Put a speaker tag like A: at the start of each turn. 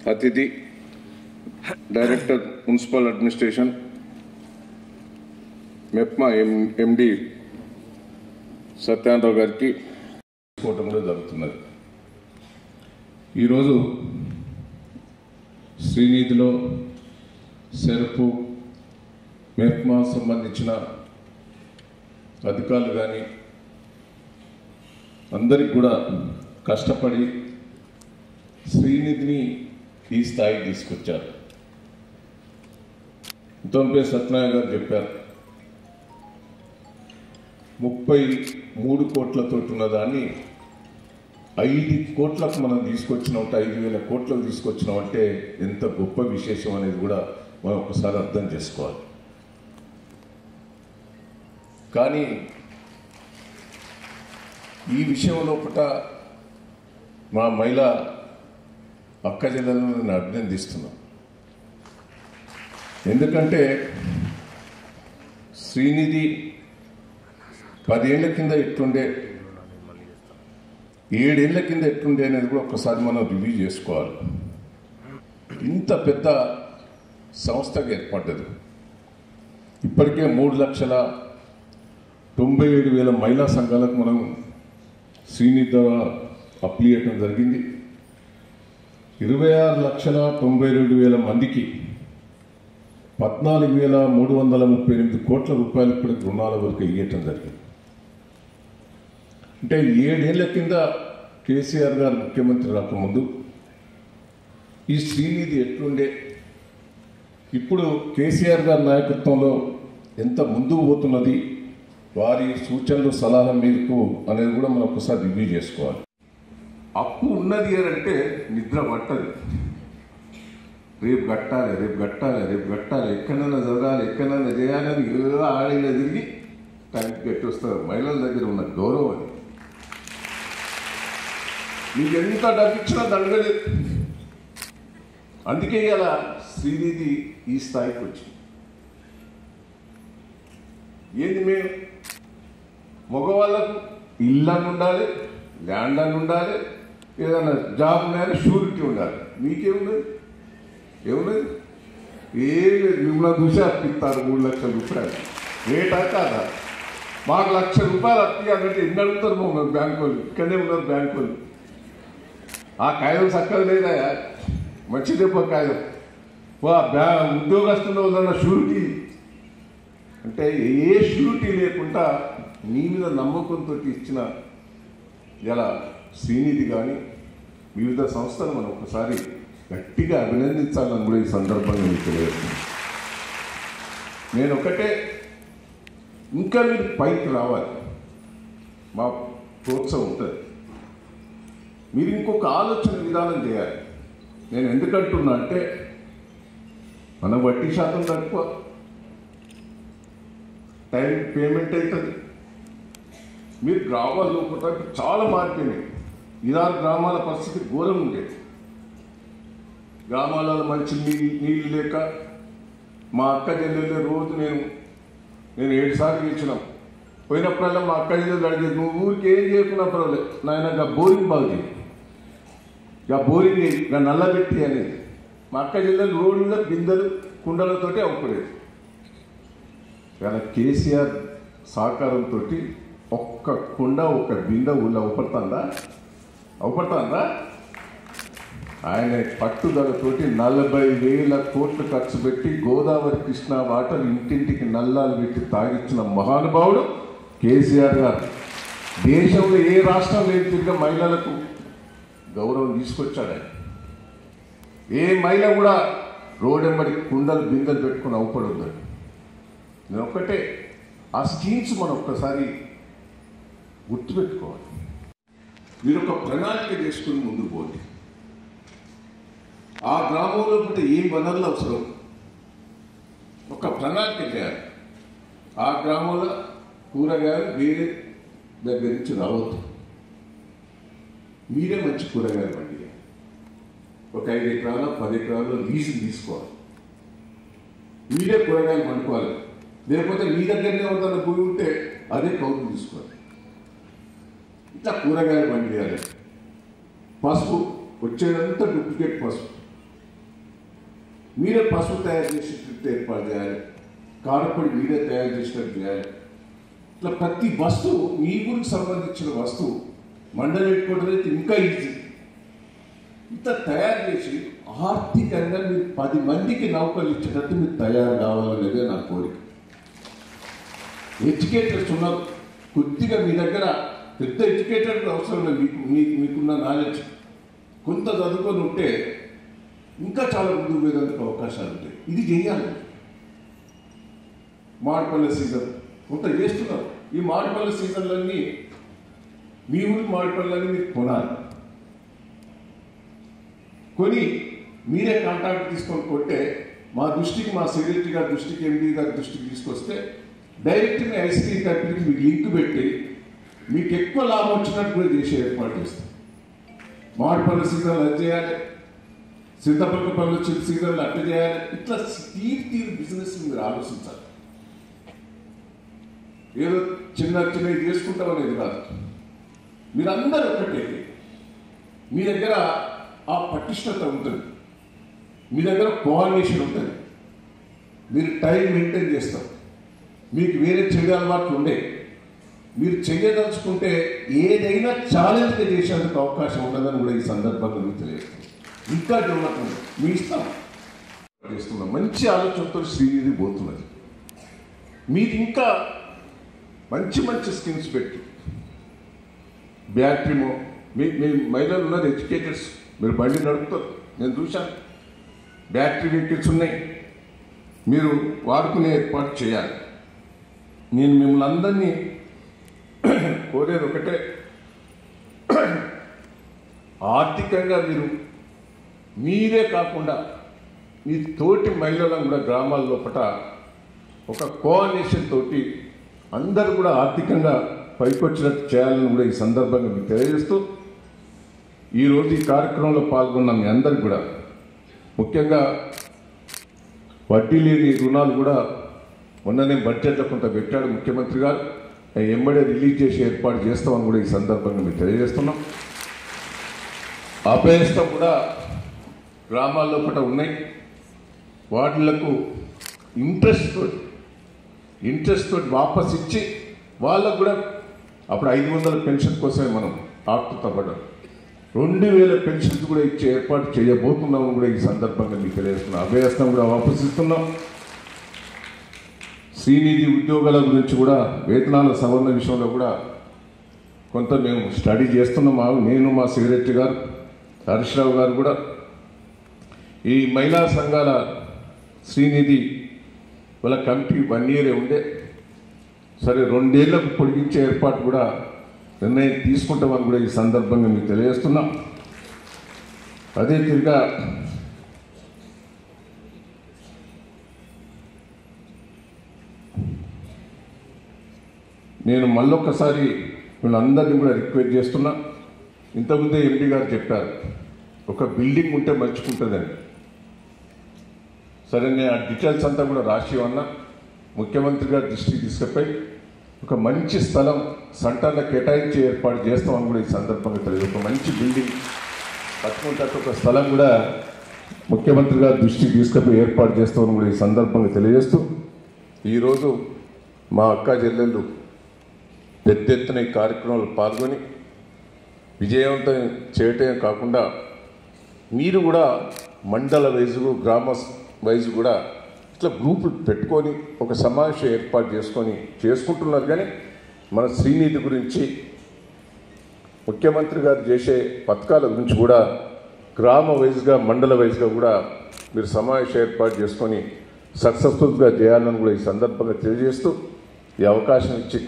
A: అతిథి director municipal administration MEPMA ఎండి సత్యానందరావు గారికి తీసుకోవటంలో జరుగుతున్నది. ఈరోజు శ్రీనిధిలో సెర్పు మెప్మా సంబంధించిన అధికారులు కానీ అందరికి కూడా కష్టపడి శ్రీనిధిని ఈ స్థాయికి తీసుకొచ్చారు. ఉత్తమ్ సత్యనారాయణ గారు చెప్పారు, 33 కోట్లతో ఉన్న దాన్ని 5 కోట్లకు మనం తీసుకొచ్చినామంటే 5,000 కోట్లకు తీసుకొచ్చినామంటే ఎంత గొప్ప విశేషం అనేది కూడా మనం ఒకసారి అర్థం చేసుకోవాలి. కానీ ఈ విషయంలో పూట మా మహిళా అక్క చెల్లెలను నేను అభినందిస్తున్నాను. ఎందుకంటే శ్రీనిధి 10 ఏళ్ల కింద ఎట్లుండే, 7 ఏళ్ల కింద ఎట్లుండే అనేది కూడా ఒక్కసారి మనం రివ్యూ చేసుకోవాలి. ఇంత పెద్ద సంస్థగా ఏర్పడ్డది. ఇప్పటికే 3,97,000 మహిళా సంఘాలకు మనం శ్రీనిధి ద్వారా అప్లై చేయడం జరిగింది. 26,92,000 మందికి 14,338 కోట్ల రూపాయలు ఇప్పటికి రుణాల వరకు ఇవ్వటం జరిగింది. అంటే 7 ఏళ్ల కింద కేసీఆర్ గారు ముఖ్యమంత్రి రాకముందు ఈ శ్రీనిధి ఎట్లుండే, ఇప్పుడు కేసీఆర్ గారి నాయకత్వంలో ఎంత ముందుకు పోతున్నది, వారి సూచనలు సలహా మేరకు అనేది కూడా మనం ఒకసారి రివ్యూ చేసుకోవాలి. అప్పు ఉన్నది అంటే నిద్ర పట్టదు. రేపు కట్టాలి, రేపు కట్టాలి, రేపు కట్టాలి, ఎక్కడైనా జరగాలి, ఎక్కడైనా చేయాలని ఏదో ఆడిన తిరిగి టైంకి కట్టొస్తారు. మహిళల దగ్గర ఉన్న గౌరవం అది. మీకు ఎంత డబ్బిచ్చినా దండలేదు. అందుకే ఇలా శ్రీనిధి ఈ స్థాయికి వచ్చింది. ఏంది, మేము మగవాళ్ళకు ఇల్లు అని ఉండాలి, ల్యాండ్ అని ఉండాలి, ఏదైనా జాబ్ ఉన్నాయని షూరిటీ ఉండాలి. మీకేమున్నది? ఏమున్నది? ఏం లేదు. మిమ్మల్ని చూసి అప్పిస్తారు 3 లక్షల రూపాయలు. రేటా కాదా? మాకు 1,00,000 రూపాయలు అప్పియాలంటే ఎన్ని అడుగుతారు మమ్మల్ని బ్యాంకు వాళ్ళు? ఇక్కడనే ఉన్నారు బ్యాంకు వాళ్ళు. ఆ కాగితం చక్కగా లేదా? మంచిదే కాగితం. ఉద్యోగస్తున్న వాళ్ళన్న షూరిటీ అంటే ఏ షూరిటీ లేకుండా నీ మీద నమ్మకంతో ఇచ్చిన ఇలా శ్రీనిధి కానీ వివిధ సంస్థలు మనం ఒకసారి గట్టిగా అభినందించాలని కూడా ఈ సందర్భంగా మీకు తెలియజేస్తున్నాను. నేను ఒకటే, ఇంకా మీరు పైకి రావాలి, మా ప్రోత్సాహం ఉంటుంది. మీరు ఇంకొక ఆలోచన విధానం చేయాలి. నేను ఎందుకంటున్నా అంటే మన వడ్డీ శాతం తక్కువ, టైం పేమెంట్ అవుతుంది. మీరు గ్రామాల్లో కూడా చాలా మారిపోయినాయి. 6 గ్రామాల పరిస్థితి ఘోరం ఉండేది. గ్రామాలలో మంచి నీళ్ళు లేక మా అక్క చెల్లెళ్ళే రోజు నేను 7 సార్లు ఇచ్చినాం. పోయినప్పుడల్లా మా అక్క చెల్లెలు అడిగేది, నువ్వు ఊరికి ఏం చేయకున్నా పర్వాలేదు నాయన, బోరింగ్ బాగు చేయి, బోరింగ్ నల్లబెట్టి అనేది. మా అక్క చెల్లెలు రోడ్ల బిందెలు కుండలతోటి అవ్వలేదు. ఇలా కేసీఆర్ సహకారంతో ఒక్క కుండ ఒక బిందె ఊళ్ళో అవపడుతుందా? ఆయన పట్టుదలతోటి 40,000 కోట్లు ఖర్చు పెట్టి గోదావరి కృష్ణ వాటర్ ఇంటింటికి నల్లాలు పెట్టి తాగిచ్చిన మహానుభావుడు కేసీఆర్ గారు. దేశంలో ఏ రాష్ట్రం లేదు తిరిగి మహిళలకు గౌరవం తీసుకొచ్చాడు ఆయన. ఏ మహిళ కూడా రోడ్డెంబడి కుండలు బిందెలు పెట్టుకుని అవపడదు. నేను ఒక్కటే, ఆ స్కీమ్స్ మనం ఒక్కసారి గుర్తుపెట్టుకోవాలి. మీరు ఒక ప్రణాళిక చేసుకుని ముందుకు పోండి. ఆ గ్రామంలో పుట్టే ఏ వనరులు అవసరం ఒక ప్రణాళిక చేయాలి. ఆ గ్రామంలో కూరగాయలు వేరే దగ్గర నుంచి రావద్దు. మీరే మంచి కూరగాయలు పండి ఒక 5 ఎకరాల 10 ఎకరాల్లో లీజు తీసుకోవాలి. మీరే కూరగాయలు పండుకోవాలి. లేకపోతే మీ దగ్గరనే ఉందన్న భూమి ఉంటే అదే కౌలు తీసుకోవాలి. ఇట్లా కూరగాయలు పండియాలి. పసుపు వచ్చేదంతా డూప్లికేట్ పసుపు. మీరే పసుపు తయారు చేసేటట్టు ఏర్పాటు చేయాలి, కారపొడి మీరే తయారు చేసినట్టు చేయాలి. ఇట్లా ప్రతి వస్తువు మీ ఊరికి సంబంధించిన వస్తువు మండలి పెట్టుకోవడం అయితే ఇంకా ఈజీ. ఇంత తయారు చేసి ఆర్థికంగా మీరు 10 మందికి నౌకర్లు ఇచ్చేటట్టు మీరు తయారు కావాలనేదే నా కోరిక. ఎడ్యుకేటర్స్ ఉన్నారు, కొద్దిగా మీ దగ్గర పెద్ద ఎడ్యుకేటెడ్ అవసరం లేదు, మీకున్న నాలెడ్జ్ కొంత చదువుకొని ఉంటే ఇంకా చాలా ముందుకు పోయేందుకు అవకాశాలు ఉంటాయి. ఇది చేయాలి. మామిడిపళ్ళ సీజన్ కొంత చేస్తున్నారు. ఈ మామిడిపళ్ళ సీజన్లన్నీ మీ ఊరి మామిడిపళ్ళని మీరు కొనాలి. కొని మీరే కాంట్రాక్ట్ తీసుకొని కొట్టే మా దృష్టికి, మా సెక్రటరీ గారి దృష్టికి, ఎండీ గారి దృష్టికి తీసుకొస్తే డైరెక్ట్ మీ ఐస్ క్రీమ్ కంపెనీకి మీకు లింక్ పెట్టి మీకు ఎక్కువ లాభం వచ్చినట్టు కూడా చేసే ఏర్పాటు చేస్తాం. మామిడిపళ్ళ సీజన్లు అది చేయాలి, చింతపల్లి పళ్ళు వచ్చిన సీజన్లు అట్లా చేయాలి. ఇట్లా తీరు బిజినెస్ మీరు ఆలోచించాలి. ఏదో చిన్నవి చేసుకుంటాం అనేది కాదు. మీరందరూ ఒకటే, మీ దగ్గర ఆ పటిష్టత ఉంటుంది, మీ దగ్గర కోఆర్డినేషన్ ఉంటుంది, మీరు టైం మెయింటైన్ చేస్తారు, మీకు వేరే చెడు అలవాట్లు ఉండే, మీరు చేయదలుచుకుంటే ఏదైనా ఛాలెంజ్గా చేసేందుకు అవకాశం ఉండదని కూడా ఈ సందర్భంగా మీకు తెలియజేస్తాం. ఇంకా డెవలప్మెంట్ మీ ఇష్టం చేస్తున్నాం. మంచి ఆలోచనతో శ్రీనిధి పోతున్నది. మీరు ఇంకా మంచి స్కీమ్స్ పెట్టి బ్యాటరీమో మీ మహిళలు ఉన్నారు, ఎడ్యుకేటర్స్, మీరు బండి నడుపుతారు, నేను చూశాను. బ్యాటరీ వెహికల్స్ ఉన్నాయి, మీరు వాడుకునే ఏర్పాటు చేయాలి. నేను మిమ్మల్ని అందరినీ కోరేది ఒకటే, ఆర్థికంగా మీరే కాకుండా మీ తోటి మహిళలను కూడా గ్రామాల లోపల ఒక కోఆర్డినేషన్ తోటి అందరూ కూడా ఆర్థికంగా పైకొచ్చినట్టు చేయాలని కూడా ఈ సందర్భంగా మీకు తెలియజేస్తూ, ఈరోజు ఈ కార్యక్రమంలో పాల్గొన్న మీ అందరికి కూడా, ముఖ్యంగా వడ్డీ లేని రుణాలు కూడా మొన్ననే బడ్జెట్లో కొంత పెట్టాడు ముఖ్యమంత్రి గారు, ఎంబడే రిలీజ్ చేసి ఏర్పాటు చేస్తామని కూడా ఈ సందర్భంగా మీకు తెలియజేస్తున్నాం. అభయస్థం కూడా గ్రామాల్లో కూడా ఉన్నాయి, వాటిలకు ఇంట్రెస్ట్ తోటి వాపస్ ఇచ్చి వాళ్ళకు కూడా అప్పుడు 500 పెన్షన్ కోసమే మనం ఆకృతపడ్డాం. 2000 పెన్షన్స్ కూడా ఇచ్చే ఏర్పాటు చేయబోతున్నామని కూడా ఈ సందర్భంగా మీకు తెలియజేస్తున్నాం. అభయస్థం కూడా వాపసు ఇస్తున్నాం. శ్రీనిధి ఉద్యోగాల గురించి కూడా, వేతనాల సవరణ విషయంలో కూడా కొంత మేము స్టడీ చేస్తున్నాం. నేను, మా సెక్రటరీ గారు హరీష్రావు గారు కూడా ఈ మహిళా సంఘాల శ్రీనిధి వాళ్ళ కమిటీ 1 ఇయరే ఉండే, సరే 2 ఏళ్లకు పొడిగించే ఏర్పాటు కూడా నిర్ణయం తీసుకుంటామని కూడా ఈ సందర్భంగా మీకు తెలియజేస్తున్నాం. అదే తిరిగా నేను మళ్ళొక్కసారి వీళ్ళందరినీ కూడా రిక్వెస్ట్ చేస్తున్నా. ఇంతకుముందే ఎంపీ గారు చెప్పారు, ఒక బిల్డింగ్ ఉంటే మంచుకుంటుందని. సరే, నేను ఆ డీటెయిల్స్ అంతా కూడా రాసి ఉన్నా, ముఖ్యమంత్రి గారి దృష్టికి తీసుకుపోయి ఒక మంచి స్థలం సెంటర్లో కేటాయించి ఏర్పాటు చేస్తామని కూడా ఈ సందర్భంగా తెలియదు. ఒక మంచి బిల్డింగ్ కట్టుకుంటే ఒక స్థలం కూడా ముఖ్యమంత్రి గారి దృష్టికి తీసుకుపోయి ఏర్పాటు చేస్తామని కూడా ఈ సందర్భంగా తెలియజేస్తూ, ఈరోజు మా అక్క చెల్లెళ్ళు పెద్ద ఎత్తున ఈ కార్యక్రమంలో పాల్గొని విజయవంతం చేయటమే కాకుండా మీరు కూడా మండల వైజు, గ్రామ వైజు కూడా ఇట్లా గ్రూపులు పెట్టుకొని ఒక సమావేశం ఏర్పాటు చేసుకుంటున్నారు. కానీ మన శ్రీనిధి గురించి, ముఖ్యమంత్రి గారు చేసే పథకాల గురించి కూడా గ్రామ వైజ్గా, మండల వైజ్గా కూడా మీరు సమావేశం ఏర్పాటు చేసుకొని సక్సెస్ఫుల్గా చేయాలని కూడా ఈ సందర్భంగా తెలియజేస్తూ ఈ అవకాశం ఇచ్చి